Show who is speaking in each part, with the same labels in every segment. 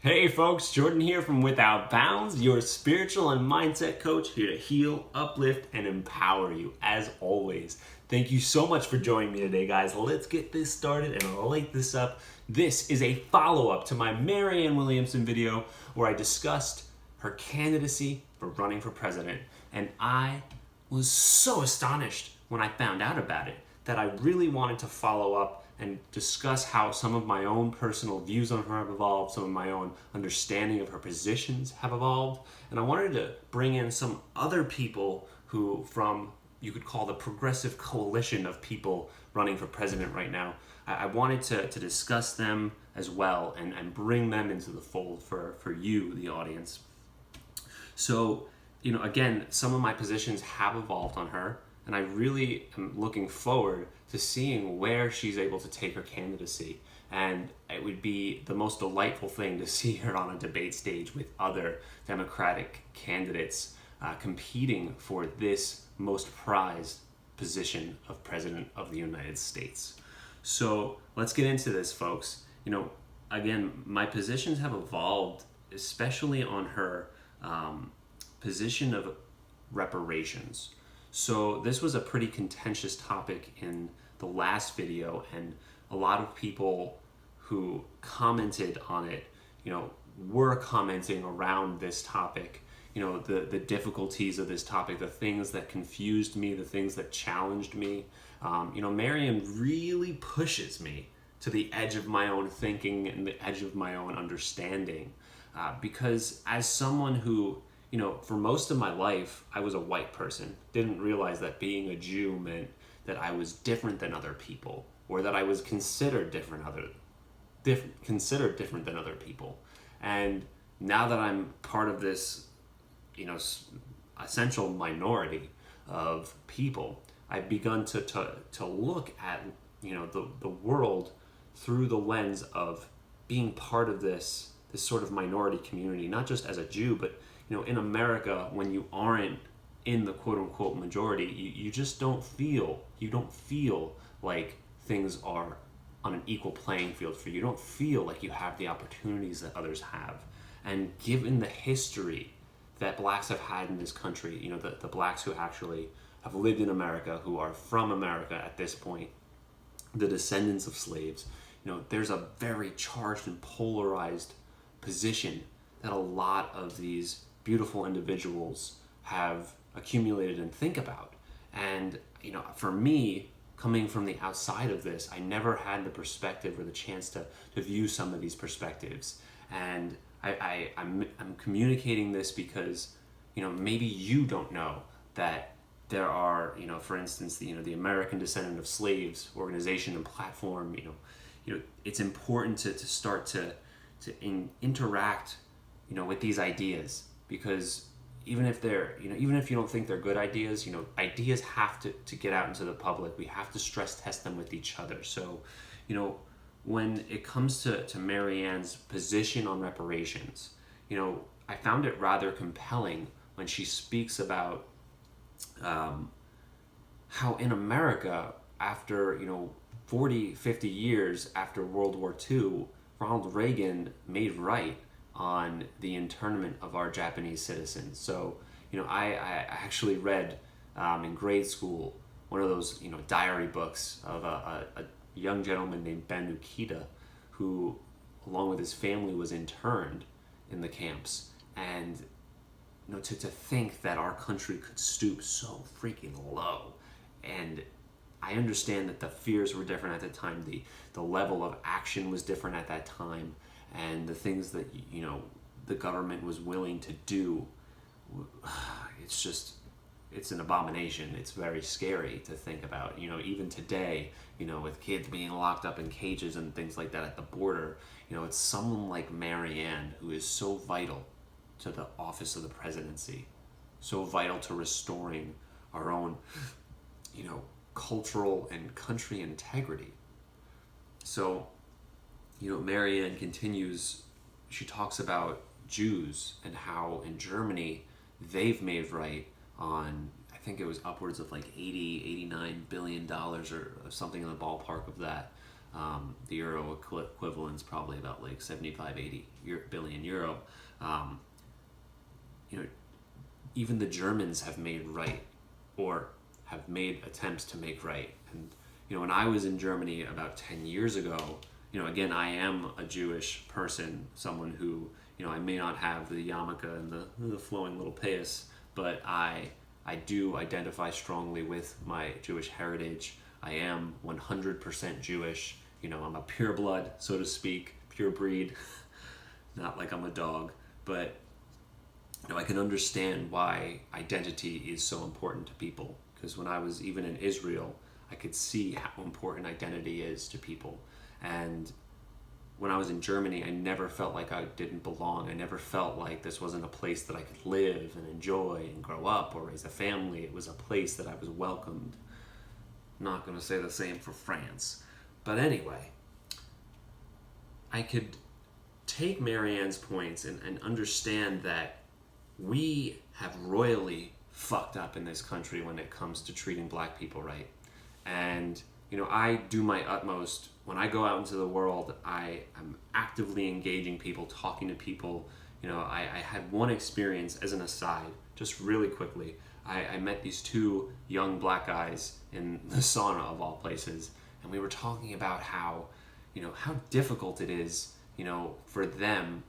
Speaker 1: Hey folks, Jordan here from Without Bounds, your spiritual and mindset coach, here to heal, uplift, and empower you as always. Thank you so much for joining me today, guys. Let's get this started and light this up. This is a follow-up to my Marianne Williamson video where I discussed her candidacy for running for president. And I was so astonished when I found out about it that I really wanted to follow up and discuss how some of my own personal views on her have evolved, some of my own understanding of her positions have evolved. And I wanted to bring in some other people who, from, you could call the progressive coalition of people running for president right now, I wanted to discuss them as well and bring them into the fold for you, the audience. So, again, some of my positions have evolved on her, and I really am looking forward to seeing where she's able to take her candidacy. And it would be the most delightful thing to see her on a debate stage with other Democratic candidates competing for this most prized position of President of the United States. So let's get into this, folks. Again, my positions have evolved, especially on her position of reparations. So this was a pretty contentious topic in the last video, and a lot of people who commented on it, were commenting around this topic, the difficulties of this topic, the things that confused me, the things that challenged me. Marianne really pushes me to the edge of my own thinking and the edge of my own understanding, because as someone who, for most of my life, I was a white person. Didn't realize that being a Jew meant that I was different than other people, or that I was considered different than other people. And now that I'm part of this, essential minority of people, I've begun to look at, the world through the lens of being part of this sort of minority community, not just as a Jew, but in America, when you aren't in the quote-unquote majority, you just don't feel like things are on an equal playing field for you. You don't feel like you have the opportunities that others have. And given the history that blacks have had in this country, the blacks who actually have lived in America, who are from America at this point, the descendants of slaves, there's a very charged and polarized position that a lot of these beautiful individuals have accumulated and think about. And, for me, coming from the outside of this, I never had the perspective or the chance to view some of these perspectives. And I'm communicating this because, maybe you don't know that there are, for instance, the American Descendant of Slaves organization and platform. It's important to start to interact, with these ideas, because even if you don't think they're good ideas, ideas have to get out into the public. We have to stress test them with each other. So, when it comes to Marianne's position on reparations, I found it rather compelling when she speaks about how in America, after 40, 50 years after World War II, Ronald Reagan made right on the internment of our Japanese citizens. So, I actually read in grade school one of those, diary books of a young gentleman named Ben Ukita, who, along with his family, was interned in the camps. And, to think that our country could stoop so freaking low. And I understand that the fears were different at the time, the level of action was different at that time, and the things that the government was willing to do, it's an abomination. It's very scary to think about. Even today, with kids being locked up in cages and things like that at the border, it's someone like Marianne who is so vital to the office of the presidency, so vital to restoring our own, cultural and country integrity. So, Marianne continues, she talks about Jews and how in Germany they've made right on, I think it was upwards of like $89 billion or something in the ballpark of that, The euro equivalent's probably about like 75, 80 billion euro. You know, even the Germans have made right, or have made attempts to make right. And you know, when I was in Germany about 10 years ago, you know, again, I am a Jewish person, someone who, you know, I may not have the yarmulke and the flowing little payas, but I do identify strongly with my Jewish heritage. I am 100% Jewish. You know, I'm a pure blood, so to speak, pure breed. Not like I'm a dog, but you know, I can understand why identity is so important to people. Because when I was even in Israel, I could see how important identity is to people. And when I was in Germany, I never felt like I didn't belong. I never felt like this wasn't a place that I could live and enjoy and grow up or raise a family. It was a place that I was welcomed. Not going to say the same for France. But anyway, I could take Marianne's points and understand that we have royally fucked up in this country when it comes to treating black people right. And you know, I do my utmost when I go out into the world. I am actively engaging people, talking to people. You know, I had one experience as an aside, just really quickly. I met these two young black guys in the sauna of all places, and we were talking about how, you know, how difficult it is, you know, for them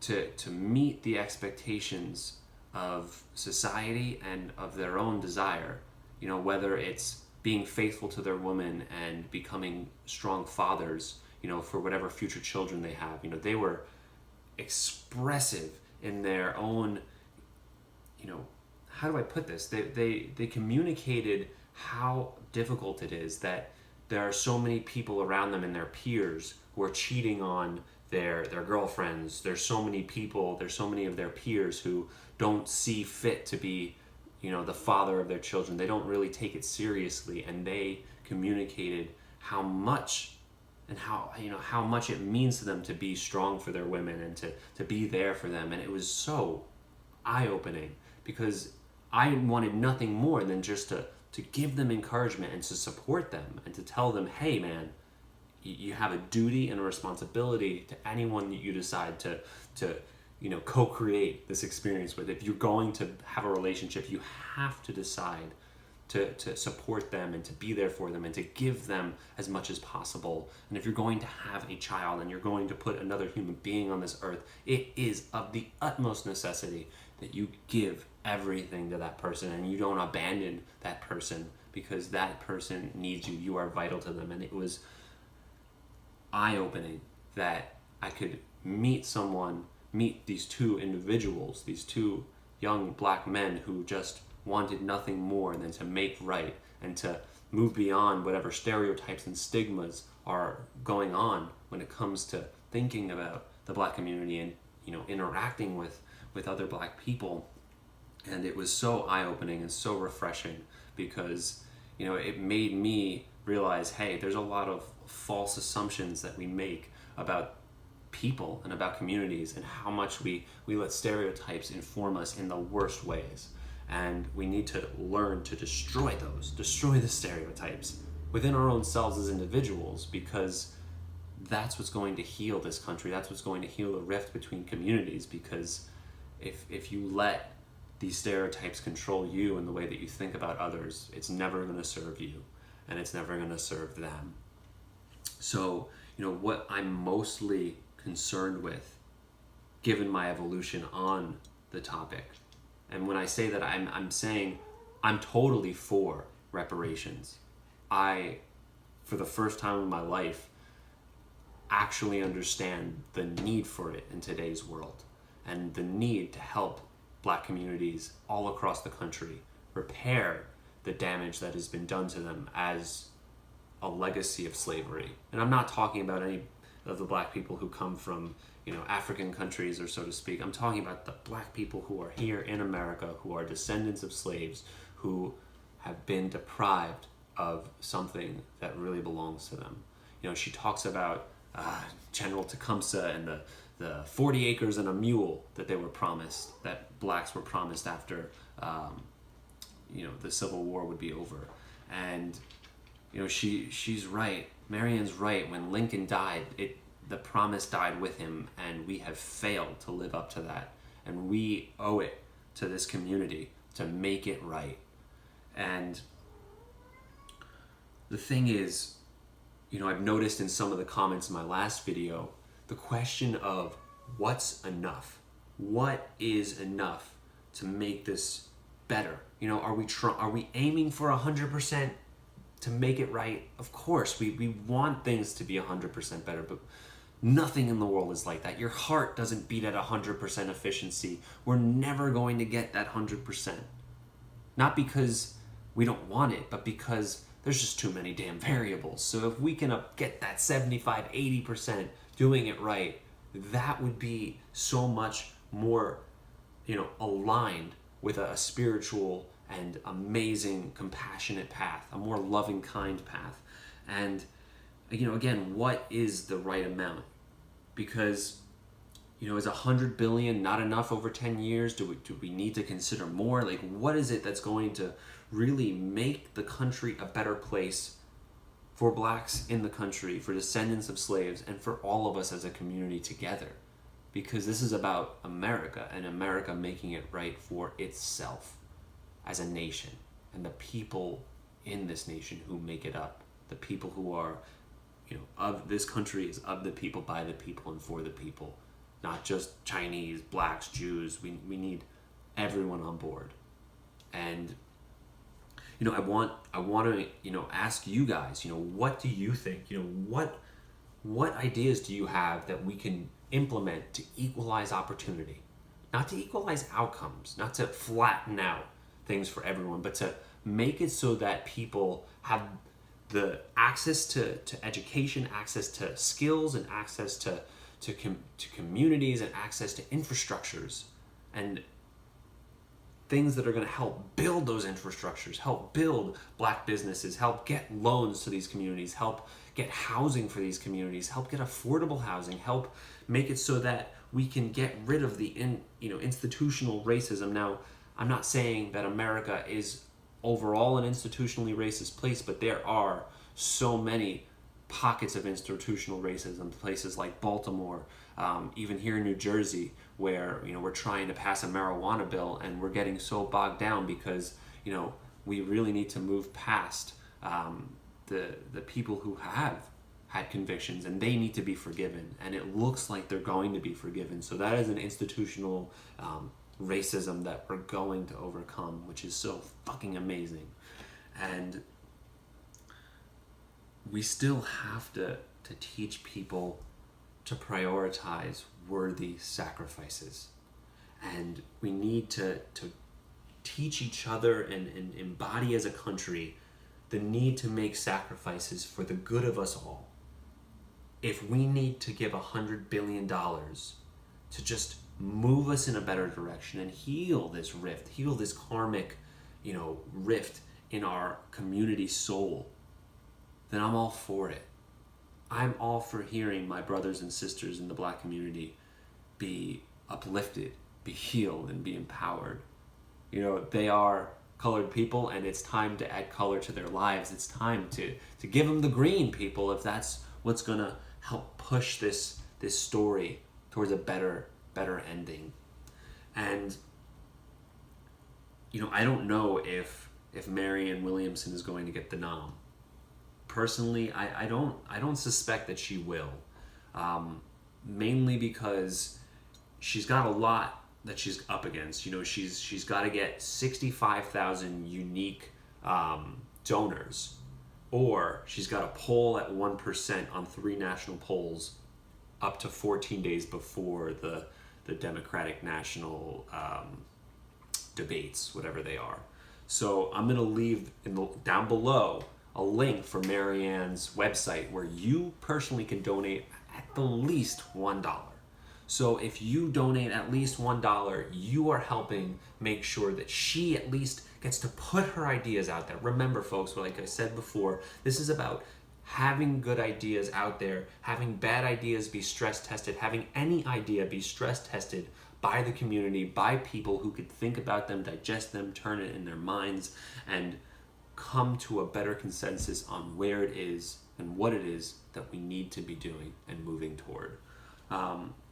Speaker 1: to meet the expectations of society and of their own desire. You know, whether it's being faithful to their woman and becoming strong fathers, you know, for whatever future children they have. You know, they were expressive in their own, you know, how do I put this? They communicated how difficult it is that there are so many people around them and their peers who are cheating on their girlfriends. There's so many people, there's so many of their peers who don't see fit to be, you know, the father of their children. They don't really take it seriously, and they communicated how much and how, you know, how much it means to them to be strong for their women and to be there for them. And it was so eye-opening, because I wanted nothing more than just to give them encouragement and to support them and to tell them, hey man, you have a duty and a responsibility to anyone that you decide to you know, co-create this experience with. If you're going to have a relationship, you have to decide to support them and to be there for them and to give them as much as possible. And if you're going to have a child and you're going to put another human being on this earth, it is of the utmost necessity that you give everything to that person and you don't abandon that person because that person needs you. You are vital to them. And it was eye-opening that I could meet these two individuals, these two young black men who just wanted nothing more than to make right and to move beyond whatever stereotypes and stigmas are going on when it comes to thinking about the black community and, you know, interacting with other black people. And it was so eye-opening and so refreshing because, you know, it made me realize, hey, there's a lot of false assumptions that we make about people and about communities and how much we let stereotypes inform us in the worst ways. And we need to learn to destroy the stereotypes within our own selves as individuals, because that's what's going to heal this country. That's what's going to heal the rift between communities, because if you let these stereotypes control you and the way that you think about others, it's never going to serve you and it's never going to serve them. So, you know, what I'm mostly concerned with, given my evolution on the topic, and when I say that, I'm saying I'm totally for reparations. I, for the first time in my life, actually understand the need for it in today's world and the need to help black communities all across the country repair the damage that has been done to them as a legacy of slavery. And I'm not talking about any of the black people who come from, you know, African countries, or so to speak. I'm talking about the black people who are here in America, who are descendants of slaves, who have been deprived of something that really belongs to them. You know, she talks about General Tecumseh and the 40 acres and a mule that they were promised, that blacks were promised after, you know, the Civil War would be over. And, you know, she's right. Marianne's right. When Lincoln died, the promise died with him, and we have failed to live up to that. And we owe it to this community to make it right. And the thing is, I've noticed in some of the comments in my last video, the question of what's enough? What is enough to make this better? Are we aiming for 100% to make it right? Of course, we want things to be 100% better, but nothing in the world is like that. Your heart doesn't beat at 100% efficiency. We're never going to get that 100%. Not because we don't want it, but because there's just too many damn variables. So if we can get that 75, 80% doing it right, that would be so much more, aligned with a spiritual and amazing, compassionate path, a more loving, kind path. And, again, what is the right amount? Because, is 100 billion not enough over 10 years? Do we need to consider more? Like, what is it that's going to really make the country a better place for blacks in the country, for descendants of slaves, and for all of us as a community together? Because this is about America, and America making it right for itself as a nation, and the people in this nation who make it up, the people who are, of this country is of the people, by the people, and for the people, not just Chinese, blacks, Jews. We need everyone on board. And I want to ask you guys, what do you think? What ideas do you have that we can implement to equalize opportunity? Not to equalize outcomes, not to flatten out things for everyone, but to make it so that people have the access to education, access to skills, and access to communities, and access to infrastructures, and things that are going to help build those infrastructures, help build black businesses, help get loans to these communities, help get housing for these communities, help get affordable housing, help make it so that we can get rid of the institutional racism. Now, I'm not saying that America is overall an institutionally racist place, but there are so many pockets of institutional racism, places like Baltimore, even here in New Jersey, where we're trying to pass a marijuana bill, and we're getting so bogged down because we really need to move past the people who have had convictions, and they need to be forgiven, and it looks like they're going to be forgiven. So that is an institutional racism that we're going to overcome, which is so fucking amazing. And we still have to teach people to prioritize worthy sacrifices. And we need to teach each other and embody as a country the need to make sacrifices for the good of us all. If we need to give $100 billion to just move us in a better direction and heal this rift, heal this karmic, rift in our community soul, then I'm all for it. I'm all for hearing my brothers and sisters in the black community be uplifted, be healed, and be empowered. They are colored people, and it's time to add color to their lives. It's time to give them the green, people, if that's what's gonna help push this story towards a better ending. And I don't know if Marianne Williamson is going to get the nom. Personally, I don't suspect that she will, mainly because she's got a lot that she's up against. She's got to get 65,000 unique donors, or she's got to poll at 1% on 3 national polls up to 14 days before the Democratic national debates, whatever they are. So I'm going to leave down below a link for Marianne's website where you personally can donate at the least $1. So if you donate at least $1, you are helping make sure that she at least gets to put her ideas out there. Remember, folks, like I said before, this is about having good ideas out there, having bad ideas be stress tested, having any idea be stress tested by the community, by people who could think about them, digest them, turn it in their minds, and come to a better consensus on where it is and what it is that we need to be doing and moving toward.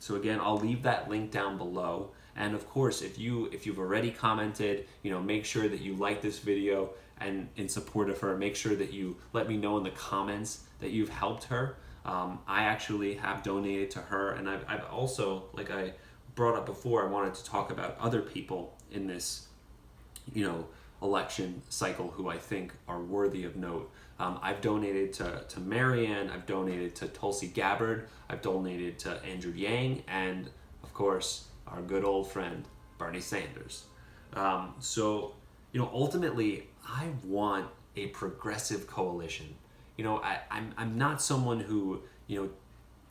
Speaker 1: So again, I'll leave that link down below. And of course, if you've already commented, make sure that you like this video, and in support of her, make sure that you let me know in the comments that you've helped her. I actually have donated to her, and I've also, like I brought up before, I wanted to talk about other people in this, election cycle who I think are worthy of note. I've donated to Marianne, I've donated to Tulsi Gabbard, I've donated to Andrew Yang, and of course, our good old friend, Bernie Sanders. So, ultimately, I want a progressive coalition. I'm not someone who,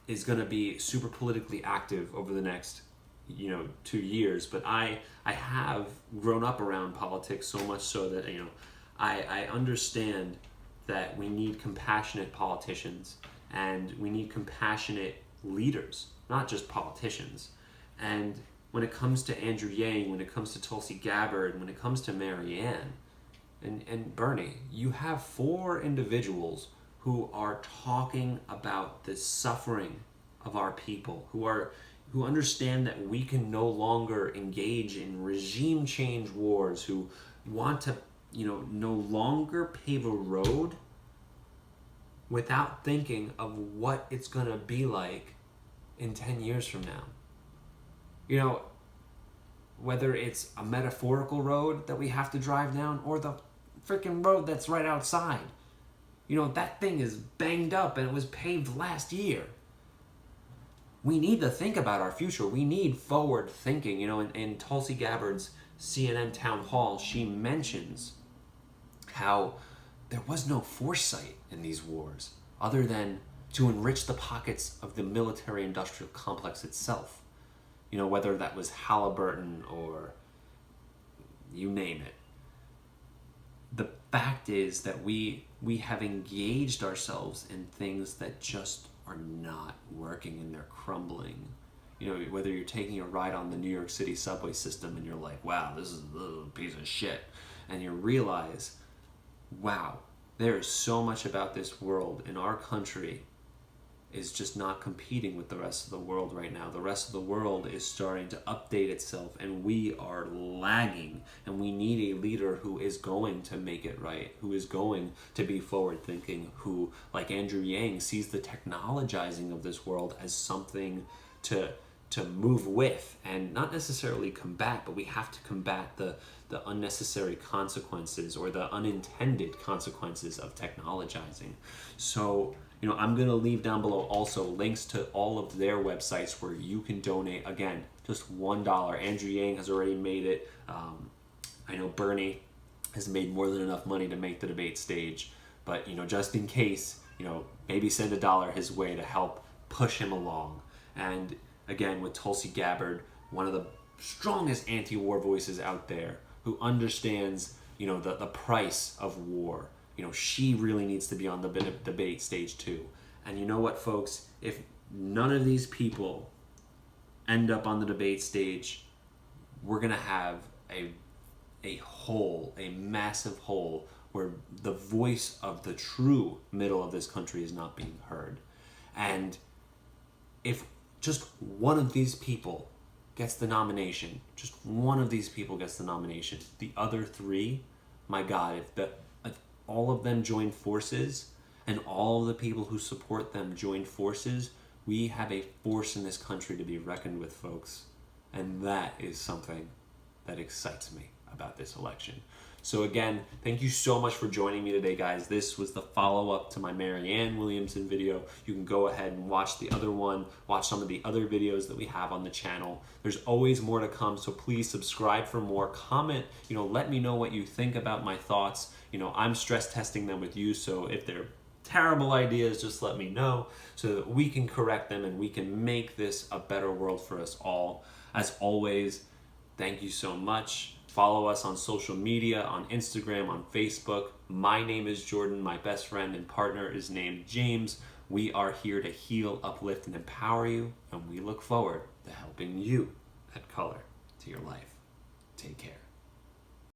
Speaker 1: is going to be super politically active over the next 2 years, but I have grown up around politics so much so that I understand that we need compassionate politicians and we need compassionate leaders, not just politicians. And when it comes to Andrew Yang, when it comes to Tulsi Gabbard, when it comes to Marianne and Bernie, you have 4 individuals who are talking about the suffering of our people, who understand that we can no longer engage in regime change wars, who want to, no longer pave a road without thinking of what it's going to be like in 10 years from now. Whether it's a metaphorical road that we have to drive down or the freaking road that's right outside. That thing is banged up and it was paved last year. We need to think about our future. We need forward thinking. In Tulsi Gabbard's CNN town hall, she mentions how there was no foresight in these wars other than to enrich the pockets of the military-industrial complex itself. Whether that was Halliburton or you name it. The fact is that we have engaged ourselves in things that just are not working and they're crumbling. Whether you're taking a ride on the New York City subway system and you're like, wow, this is a piece of shit. And you realize, wow, there is so much about this world in our country is just not competing with the rest of the world right now. The rest of the world is starting to update itself and we are lagging, and we need a leader who is going to make it right, who is going to be forward thinking, who, like Andrew Yang, sees the technologizing of this world as something to move with and not necessarily combat, but we have to combat the unnecessary consequences or the unintended consequences of technologizing. So, I'm going to leave down below also links to all of their websites where you can donate. Again, just $1. Andrew Yang has already made it. I know Bernie has made more than enough money to make the debate stage. But, just in case, maybe send $1 his way to help push him along. And again, with Tulsi Gabbard, one of the strongest anti-war voices out there, who understands, the price of war. She really needs to be on the debate stage too. And you know what, folks? If none of these people end up on the debate stage, we're going to have a hole, a massive hole, where the voice of the true middle of this country is not being heard. And if just one of these people gets the nomination, just one of these people gets the nomination, the other 3, my God, if all of them join forces and all of the people who support them join forces, we have a force in this country to be reckoned with, folks. And that is something that excites me about this election. So again, thank you so much for joining me today, guys. This was the follow-up to my Marianne Williamson video. You can go ahead and watch the other one, watch some of the other videos that we have on the channel. There's always more to come, so please subscribe for more. Comment, let me know what you think about my thoughts. I'm stress testing them with you, so if they're terrible ideas, just let me know so that we can correct them and we can make this a better world for us all. As always, thank you so much. Follow us on social media, on Instagram, on Facebook. My name is Jordan. My best friend and partner is named James. We are here to heal, uplift, and empower you, and we look forward to helping you add color to your life. Take care.